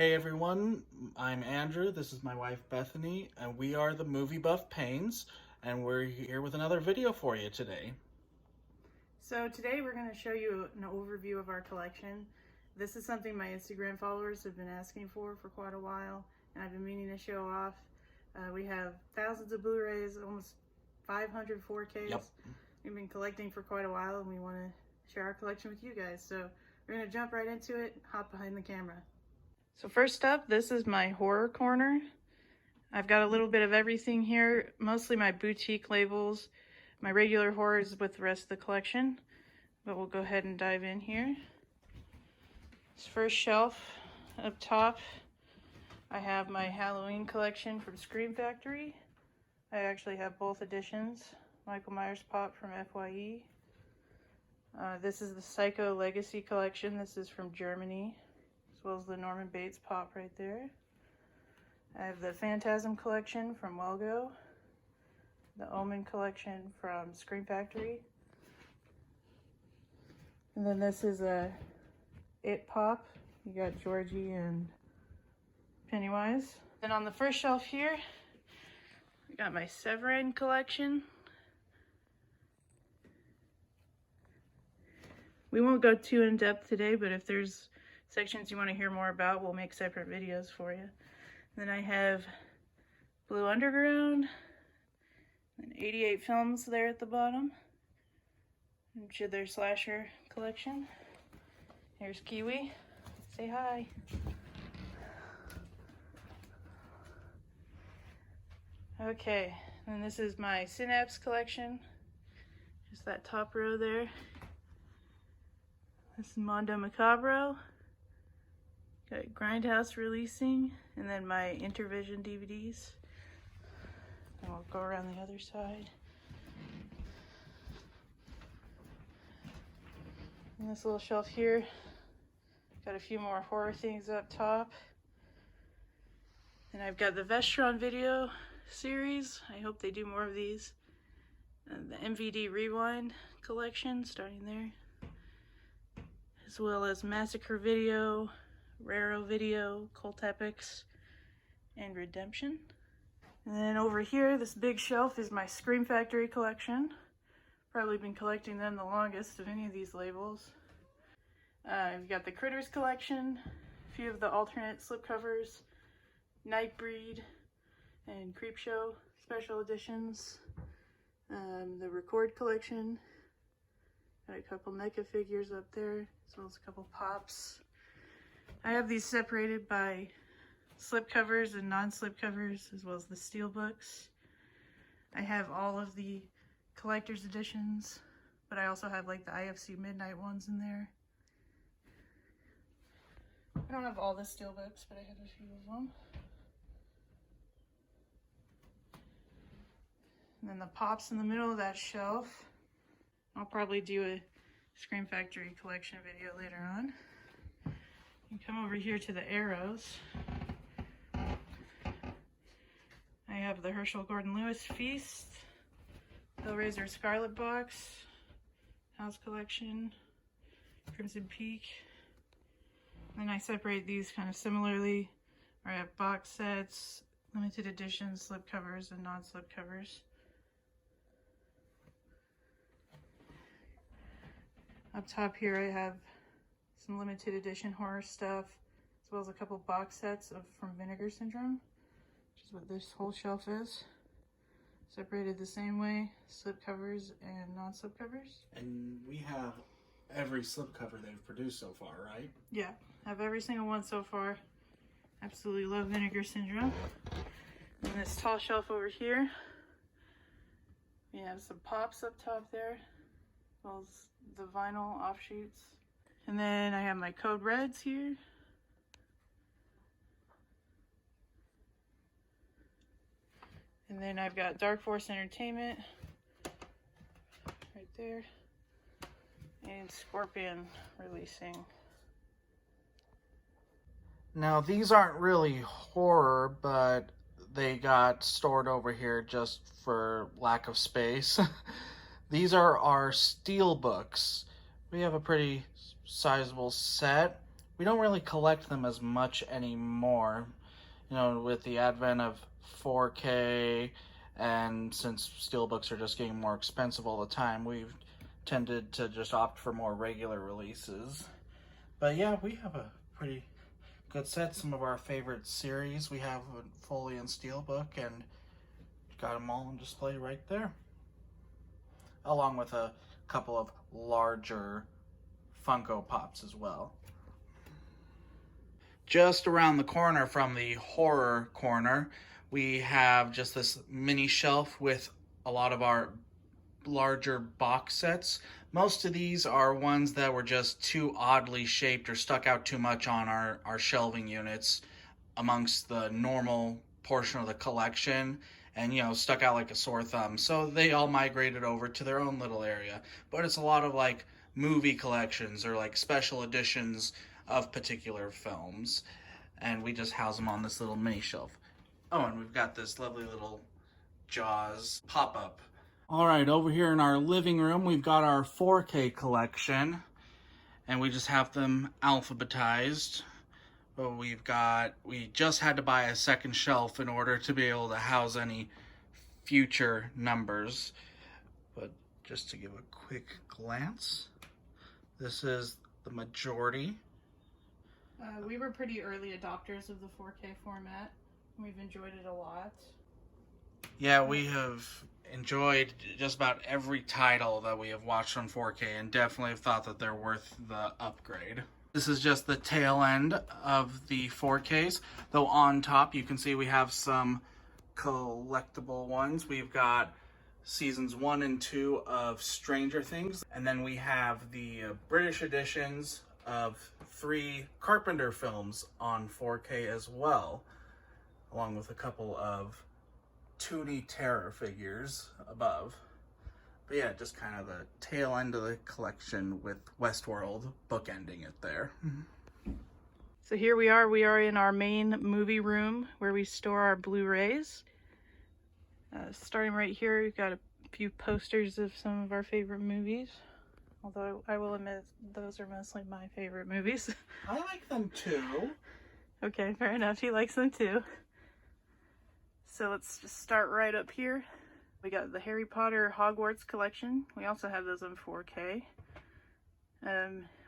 Hey everyone, I'm Andrew, this is my wife Bethany, and we are the Movie Buff Pains, and we're here with another video for you today. So today we're going to show you an overview of our collection. This is something my Instagram followers have been asking for quite a while, and I've been meaning to show off. We have thousands of Blu-rays, almost 500 4Ks. Yep. We've been collecting for quite a while, and we want to share our collection with you guys. So we're going to jump right into it, hop behind the camera. So first up, this is my horror corner. I've got a little bit of everything here, mostly my boutique labels, my regular horrors with the rest of the collection, but we'll go ahead and dive in here. This first shelf up top, I have my Halloween collection from Scream Factory. I actually have both editions. Michael Myers Pop from FYE. This is the Psycho Legacy collection. This is from Germany, as well as the Norman Bates Pop right there. I have the Phantasm collection from Welgo, the Omen collection from Scream Factory, and then this is a It Pop. You got Georgie and Pennywise. Then on the first shelf here, I got my Severin collection. We won't go too in depth today, but if there's sections you want to hear more about, we'll make separate videos for you. Then I have Blue Underground and 88 films there at the bottom, which are their slasher collection. Here's Kiwi. Say hi. Okay, and this is my Synapse collection. Just that top row there. This is Mondo Macabro. Got Grindhouse releasing, and then my Intervision DVDs. And we'll go around the other side. And this little shelf here, got a few more horror things up top. And I've got the Vestron video series. I hope they do more of these. And the MVD Rewind collection, starting there. As well as Massacre Video, Raro Video, Cult Epics, and Redemption. And then over here, this big shelf is my Scream Factory collection. Probably been collecting them the longest of any of these labels. I've got the Critters collection, a few of the alternate slipcovers, Nightbreed, and Creepshow special editions. The Record collection. Got a couple NECA figures up there, as well as a couple pops. I have these separated by slipcovers and non-slipcovers, as well as the Steelbooks. I have all of the collector's editions, but I also have like the IFC Midnight ones in there. I don't have all the Steelbooks, but I have a few of them. And then the pops in the middle of that shelf. I'll probably do a Scream Factory collection video later on. You come over here to the arrows. I have the Herschel Gordon Lewis Feast, Hellraiser Scarlet Box, House Collection, Crimson Peak. Then I separate these kind of similarly, where I have box sets, limited editions, slipcovers, and non-slipcovers. Up top here I have some limited edition horror stuff, as well as a couple box sets from Vinegar Syndrome, which is what this whole shelf is. Separated the same way, slipcovers and non-slipcovers. And we have every slipcover they've produced so far, right? Yeah, I have every single one so far. Absolutely love Vinegar Syndrome. And this tall shelf over here, we have some pops up top there, as well as the vinyl offshoots. And then I have my Code Reds here. And then I've got Dark Force Entertainment right there. And Scorpion releasing. Now these aren't really horror, but they got stored over here just for lack of space. These are our Steelbooks. We have a pretty sizable set. we don't really collect them as much anymore. You know, with the advent of 4K, and since Steelbooks are just getting more expensive all the time, we've tended to just opt for more regular releases. But yeah, we have a pretty good set. Some of our favorite series we have fully in Steelbook, and got them all on display right there, along with a couple of larger Funko Pops as well. Just around the corner from the horror corner, we have just this mini shelf with a lot of our larger box sets. Most of these are ones that were just too oddly shaped or stuck out too much on our shelving units amongst the normal portion of the collection, and you know, stuck out like a sore thumb. So they all migrated over to their own little area. But it's a lot of like movie collections or like special editions of particular films, and we just house them on this little mini shelf. Oh, and we've got this lovely little Jaws pop-up. All right, over here in our living room, we've got our 4K collection, and we just have them alphabetized. But we just had to buy a second shelf in order to be able to house any future numbers. But just to give a quick glance, this is the majority. We were pretty early adopters of the 4K format. We've enjoyed it a lot. Yeah, we have enjoyed just about every title that we have watched on 4K, and definitely have thought that they're worth the upgrade. This is just the tail end of the 4Ks, though on top you can see we have some collectible ones. We've got seasons 1 and 2 of Stranger Things, and then we have the British editions of 3 Carpenter films on 4K as well, along with a couple of Toony Terror figures above. But yeah, just kind of the tail end of the collection with Westworld bookending it there. So here we are in our main movie room where we store our Blu-rays. Starting right here, we've got a few posters of some of our favorite movies. Although I will admit, those are mostly my favorite movies. I like them too. Okay, fair enough. He likes them too. So let's just start right up here. We got the Harry Potter Hogwarts collection. We also have those on 4K.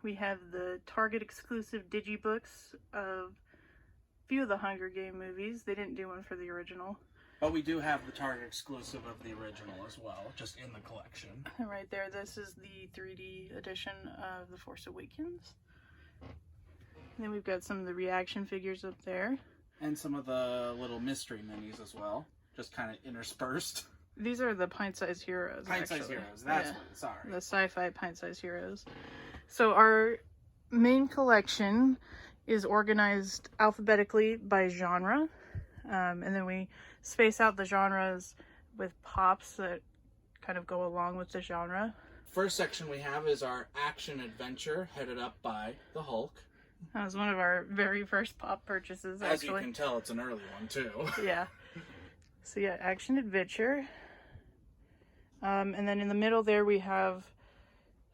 We have the Target exclusive digibooks of a few of the Hunger Game movies. They didn't do one for the original. But we do have the Target exclusive of the original as well, just in the collection. And right there, this is the 3D edition of The Force Awakens. And then we've got some of the reaction figures up there. And some of the little mystery minis as well, just kind of interspersed. These are the pint-sized heroes. Pint-sized heroes, that's what, sorry. The sci-fi pint-sized heroes. So our main collection is organized alphabetically by genre. And then we space out the genres with pops that kind of go along with the genre. First section we have is our action-adventure, headed up by the Hulk. That was one of our very first pop purchases, actually. As you can tell, it's an early one, too. Yeah. So yeah, action-adventure. And then in the middle there we have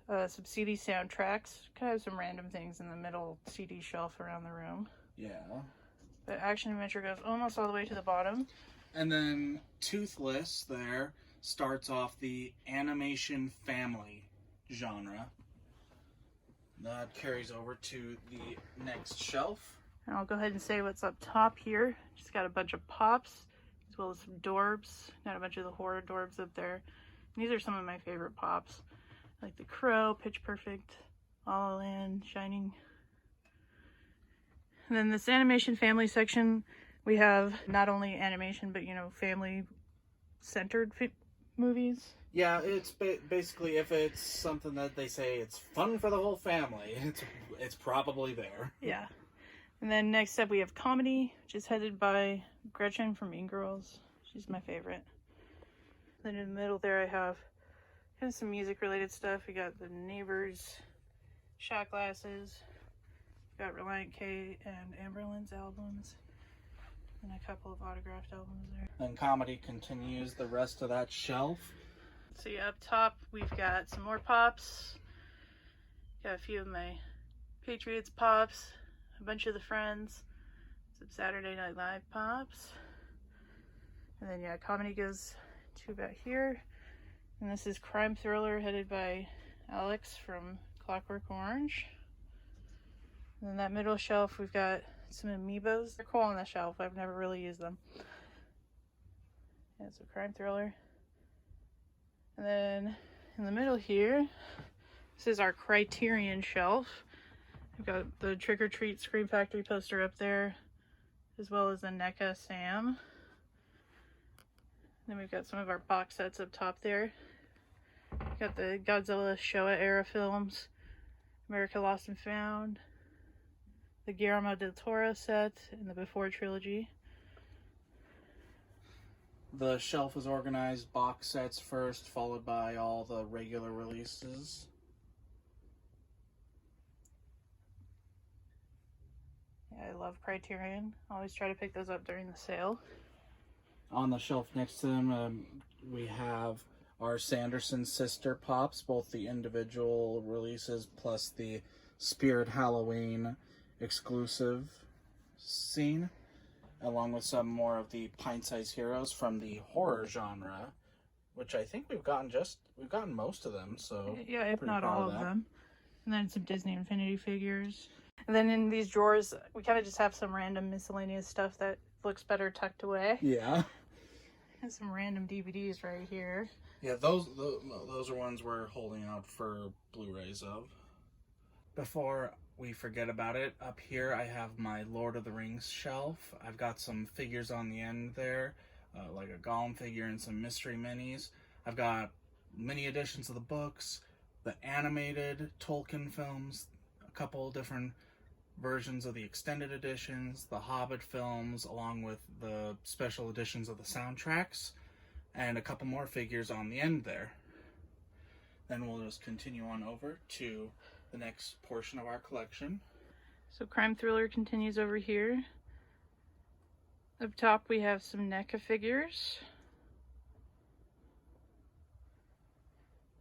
some CD soundtracks. Kind of some random things in the middle CD shelf around the room. Yeah. But action-adventure goes almost all the way to the bottom. And then Toothless there starts off the animation family genre. That carries over to the next shelf. And I'll go ahead and say what's up top here. Just got a bunch of pops, as well as some Dorbs. Got a bunch of the horror Dorbs up there. And these are some of my favorite pops. Like The Crow, Pitch Perfect, La La Land, Shining. And then this animation family section, we have not only animation, but, you know, family-centered movies. Yeah, it's basically, if it's something that they say it's fun for the whole family, it's probably there. Yeah. And then next up we have comedy, which is headed by Gretchen from Mean Girls. She's my favorite. Then in the middle there I have kind of some music-related stuff. We got the Neighbors, Shot Glasses. We got Reliant K and Amberlin's albums. And a couple of autographed albums there. Then comedy continues the rest of that shelf. So yeah, up top we've got some more pops. Got a few of my Patriots pops. a bunch of the Friends, some Saturday Night Live pops. And then, yeah, comedy goes to about here. And this is crime thriller headed by Alex from Clockwork Orange. And then that middle shelf, we've got some amiibos. They're cool on the shelf. I've never really used them. Yeah, it's a crime thriller. And then in the middle here, this is our Criterion shelf. We've got the Trick or Treat Scream Factory poster up there, as well as the NECA Sam. Then we've got some of our box sets up top there. We've got the Godzilla Showa era films, America Lost and Found, the Guillermo del Toro set, and the Before trilogy. The shelf is organized box sets first, followed by all the regular releases. Yeah, I love Criterion. I always try to pick those up during the sale. On the shelf next to them, we have our Sanderson sister pops, both the individual releases plus the Spirit Halloween exclusive scene, along with some more of the pint-sized heroes from the horror genre, which I think we've gotten most of them. So yeah, if not all of them. And then some Disney Infinity figures. And then in these drawers, we kind of just have some random miscellaneous stuff that looks better tucked away. Yeah. And some random DVDs right here. Yeah, those are ones we're holding out for Blu-rays of. Before we forget about it, up here I have my Lord of the Rings shelf. I've got some figures on the end there, like a Gollum figure and some mystery minis. I've got mini editions of the books, the animated Tolkien films, a couple different versions of the extended editions, the Hobbit films, along with the special editions of the soundtracks, and a couple more figures on the end there. Then we'll just continue on over to the next portion of our collection. So crime thriller continues over here. Up top we have some NECA figures.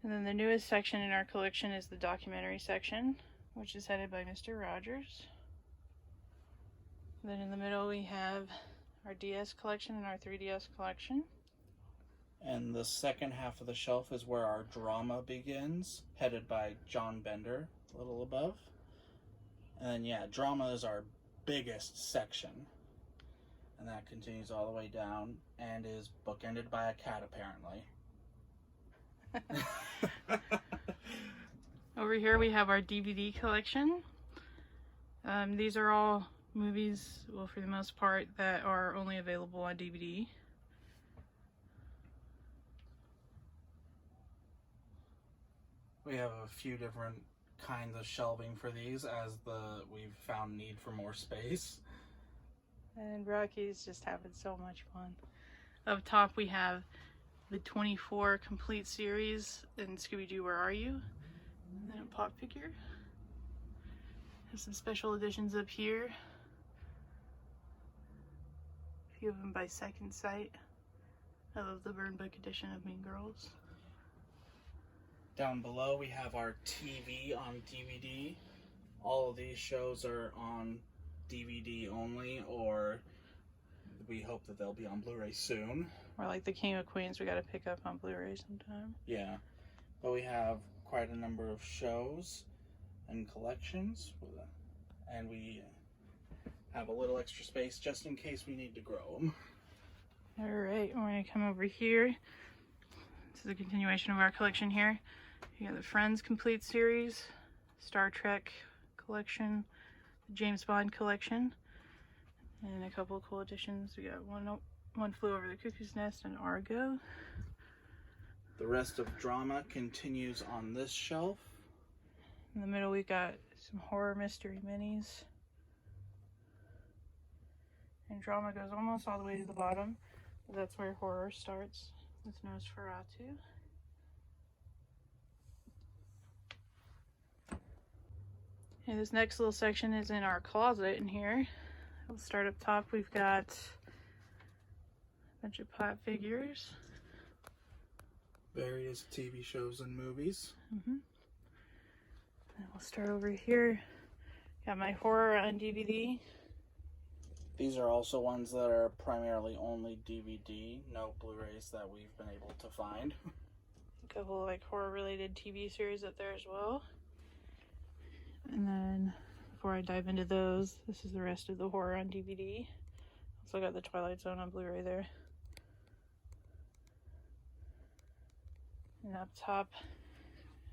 And then the newest section in our collection is the documentary section, which is headed by Mr. Rogers. Then in the middle we have our DS collection and our 3DS collection. And the second half of the shelf is where our drama begins, headed by John Bender, a little above. And then, yeah, drama is our biggest section. And that continues all the way down and is bookended by a cat, apparently. Over here we have our DVD collection. These are all movies, well, for the most part, that are only available on DVD. We have a few different kinds of shelving for these as we've found need for more space. And Rocky's just having so much fun. Up top we have the 24 complete series in Scooby-Doo Where Are You? And then a pop figure. Have some special editions up here. A few of them by Second Sight. I love the Burn Book edition of Mean Girls. Down below we have our TV on DVD. All of these shows are on DVD only, or we hope that they'll be on Blu-ray soon. Or like the King of Queens, we gotta pick up on Blu-ray sometime. Yeah, but we have quite a number of shows and collections, and we have a little extra space just in case we need to grow them. Alright, we're gonna come over here. This is a continuation of our collection here. You got the Friends Complete Series, Star Trek collection, the James Bond collection, and a couple of cool editions. We got One Flew Over the Cuckoo's Nest and Argo. The rest of drama continues on this shelf. In the middle we got some horror mystery minis. And drama goes almost all the way to the bottom, but that's where horror starts with Nosferatu. And this next little section is in our closet in here. We'll start up top. We've got a bunch of pop figures. Various TV shows and movies. And we'll start over here. Got my horror on DVD. These are also ones that are primarily only DVD, no Blu-rays that we've been able to find. A couple like horror related TV series up there as well. And then before I dive into those, this is the rest of the horror on DVD. Also got the Twilight Zone on Blu-ray there. And up top,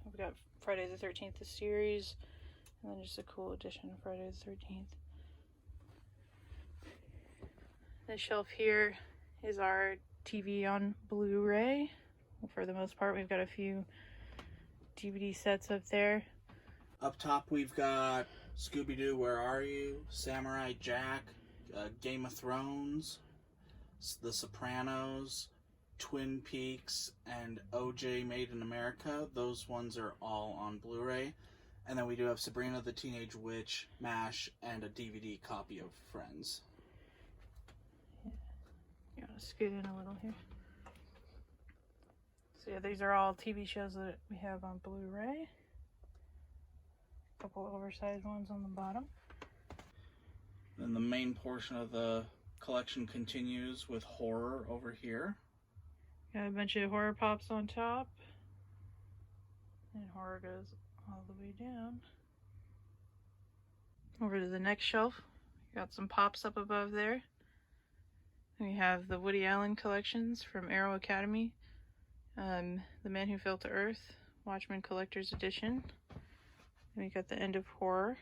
we've got Friday the 13th, the series, and then just a cool edition of Friday the 13th. This shelf here is our TV on Blu-ray. For the most part, we've got a few DVD sets up there. Up top, we've got Scooby-Doo, Where Are You?, Samurai Jack, Game of Thrones, The Sopranos, Twin Peaks, and OJ Made in America. Those ones are all on Blu-ray. And then we do have Sabrina the Teenage Witch, MASH, and a DVD copy of Friends. You want to scoot in a little here. So yeah, these are all TV shows that we have on Blu-ray. A couple oversized ones on the bottom. Then the main portion of the collection continues with horror over here. Got a bunch of horror pops on top. And horror goes all the way down. Over to the next shelf. Got some pops up above there. We have the Woody Allen collections from Arrow Academy. The Man Who Fell to Earth, Watchmen Collector's Edition. And we got the End of Horror.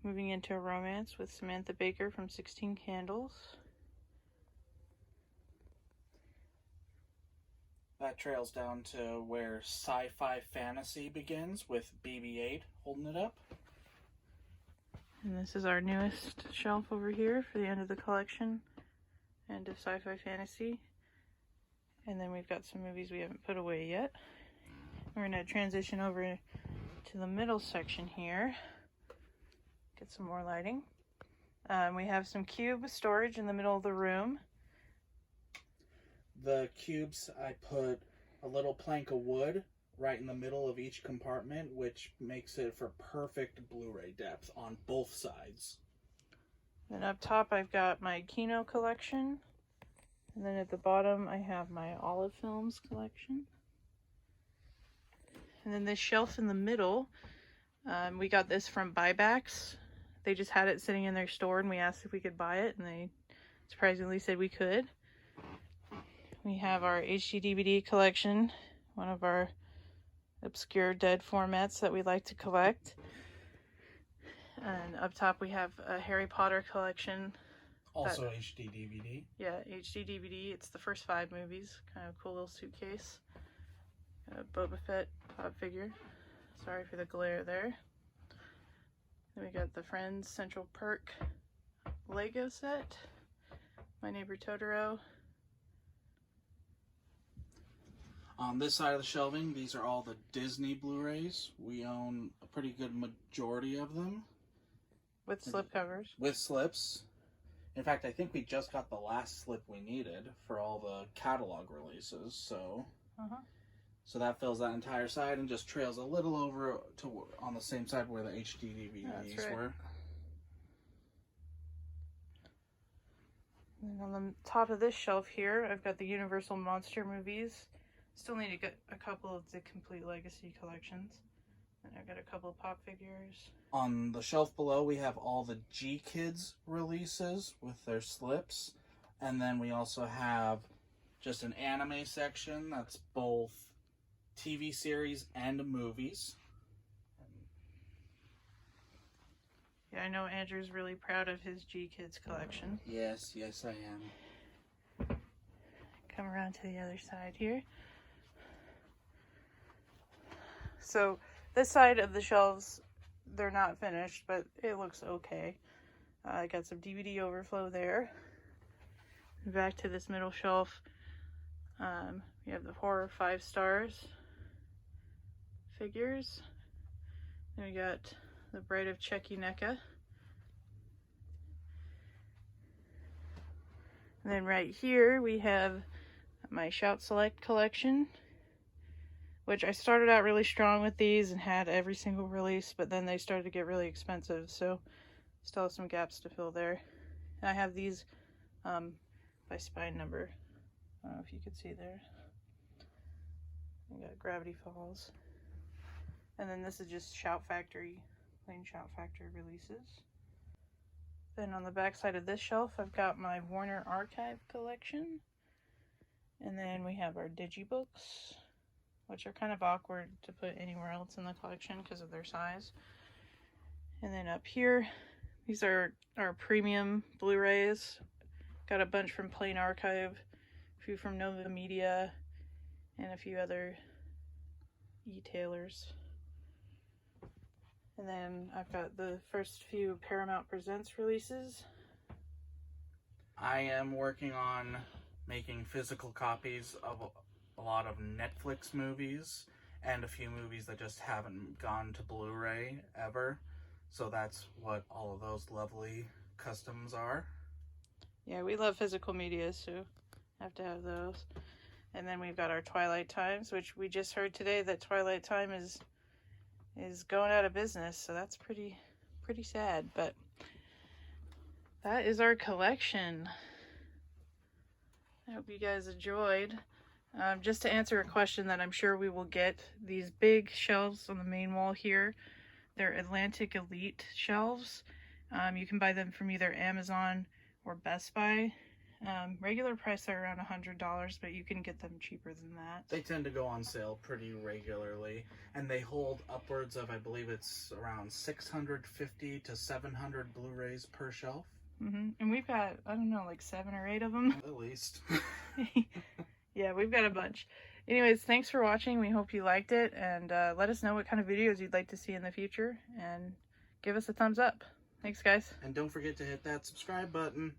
Moving into a romance with Samantha Baker from 16 Candles. That trails down to where sci-fi fantasy begins with BB-8 holding it up. And this is our newest shelf over here for the end of the collection. End of sci-fi fantasy. And then we've got some movies we haven't put away yet. We're going to transition over to the middle section here. Get some more lighting. We have some cube storage in the middle of the room. The cubes, I put a little plank of wood right in the middle of each compartment, which makes it for perfect Blu-ray depth on both sides. Then up top I've got my Kino collection. And then at the bottom I have my Olive Films collection. And then this shelf in the middle, we got this from Buybacks. They just had it sitting in their store and we asked if we could buy it and they surprisingly said we could. We have our HD DVD collection, one of our obscure dead formats that we like to collect. And up top we have a Harry Potter collection. Also HD DVD. Yeah, HD DVD. It's the first 5 movies. Kind of a cool little suitcase. Boba Fett pop figure. Sorry for the glare there. Then we got the Friends Central Perk Lego set. My Neighbor Totoro. On this side of the shelving, these are all the Disney Blu-rays. We own a pretty good majority of them. With slip covers. With slips. In fact, I think we just got the last slip we needed for all the catalog releases, so... So that fills that entire side and just trails a little over to on the same side where the HD DVDs were. And on the top of this shelf here, I've got the Universal Monster movies. Still need to get a couple of the Complete Legacy collections. And I've got a couple of pop figures. On the shelf below, we have all the G-Kids releases with their slips. And then we also have just an anime section that's both TV series and movies. Yeah, I know Andrew's really proud of his G-Kids collection. Yes, I am. Come around to the other side here. So this side of the shelves, they're not finished, but it looks okay. I got some DVD overflow there. Back to this middle shelf, we have the Horror 5 Stars figures. Then we got the Bride of Checky NECA. And then right here we have my Shout Select collection. which I started out really strong with these and had every single release, but then they started to get really expensive, so still have some gaps to fill there. And I have these by spine number. I don't know if you can see there. We got Gravity Falls. And then this is just Shout Factory, plain Shout Factory releases. Then on the back side of this shelf, I've got my Warner Archive collection. And then we have our Digibooks, which are kind of awkward to put anywhere else in the collection because of their size. And then up here, these are our premium Blu-rays. Got a bunch from Plain Archive, a few from Nova Media, and a few other e-tailers. And then I've got the first few Paramount Presents releases. I am working on making physical copies of a lot of Netflix movies and a few movies that just haven't gone to Blu-ray ever. So that's what all of those lovely customs are. Yeah, we love physical media, so have to have those. And then we've got our Twilight Times, which we just heard today that Twilight Time is going out of business, so that's pretty sad, but that is our collection. I hope you guys enjoyed. Just to answer a question that I'm sure we will get, these big shelves on the main wall here, they're Atlantic Elite shelves. You can buy them from either Amazon or Best Buy. Regular price are around $100, but you can get them cheaper than that. They tend to go on sale pretty regularly, and they hold upwards of, I believe it's around 650 to 700 Blu-rays per shelf. And we've got, I don't know, like 7 or 8 of them. At least. Yeah, we've got a bunch. Anyways, thanks for watching. We hope you liked it, and let us know what kind of videos you'd like to see in the future, and give us a thumbs up. Thanks, guys. And don't forget to hit that subscribe button.